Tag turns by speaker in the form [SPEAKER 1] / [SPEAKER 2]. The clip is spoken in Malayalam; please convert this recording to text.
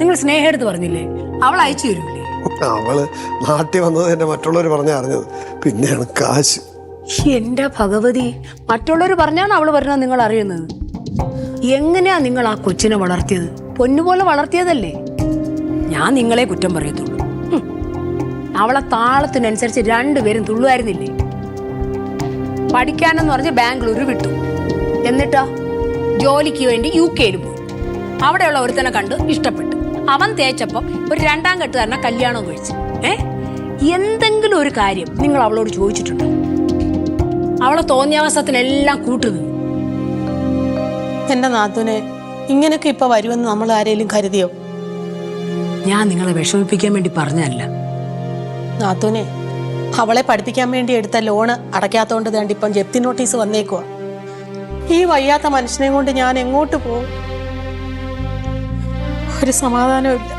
[SPEAKER 1] നിങ്ങൾ സ്നേഹം എടുത്ത് പറഞ്ഞില്ലേ, അവൾ അയച്ചു തരൂലേ?
[SPEAKER 2] അവള് നാട്ടിൽ വന്നത് എന്നെ മറ്റുള്ളവർ പറഞ്ഞാ അറിഞ്ഞത്. പിന്നെയാണ് കാശ്.
[SPEAKER 1] എന്റെ ഭഗവതി, മറ്റുള്ളവർ പറഞ്ഞാണ് അവള് പറഞ്ഞത് നിങ്ങൾ അറിയുന്നത്. എങ്ങനെയാ നിങ്ങൾ ആ കൊച്ചിനെ വളർത്തിയത്? പൊന്നുപോലെ വളർത്തിയതല്ലേ. ഞാൻ നിങ്ങളെ കുറ്റം പറയത്തുള്ളൂ. അവളെ താളത്തിനനുസരിച്ച് രണ്ടുപേരും തുള്ളുമായിരുന്നില്ലേ? പഠിക്കാനെന്ന് പറഞ്ഞ് ബാംഗ്ലൂർ വിട്ടു. എന്നിട്ടാ ജോലിക്ക് വേണ്ടി UK പോയി. അവിടെയുള്ള ഒരുത്തനെ കണ്ട് ഇഷ്ടപ്പെട്ടു. അവൻ തേച്ചപ്പം ഒരു 2ാം കെട്ടുകാരനെ കല്യാണം കഴിച്ചു. എന്തെങ്കിലും ഒരു കാര്യം നിങ്ങൾ അവളോട് ചോദിച്ചിട്ടുണ്ടോ? അവളെ തോന്നിയാവസത്തിനെല്ലാം കൂട്ടുന്നു.
[SPEAKER 3] എന്റെ നാത്തൂനെ ഇങ്ങനൊക്കെ ഇപ്പൊ വരുമെന്ന് നമ്മൾ ആരെങ്കിലും കരുതിയോ?
[SPEAKER 1] ഞാൻ നിങ്ങളെ വിഷമിപ്പിക്കാൻ വേണ്ടി പറഞ്ഞല്ല.
[SPEAKER 3] നാത്തൂനെ, അവളെ പഠിപ്പിക്കാൻ വേണ്ടി എടുത്ത ലോണ് അടയ്ക്കാത്തോണ്ട് വേണ്ടി ഇപ്പം ജപ്തി നോട്ടീസ് വന്നേക്കുവാ. ഈ വയ്യാത്ത മനുഷ്യനെ കൊണ്ട് ഞാൻ എങ്ങോട്ട് പോകും? ഒരു സമാധാനമില്ല.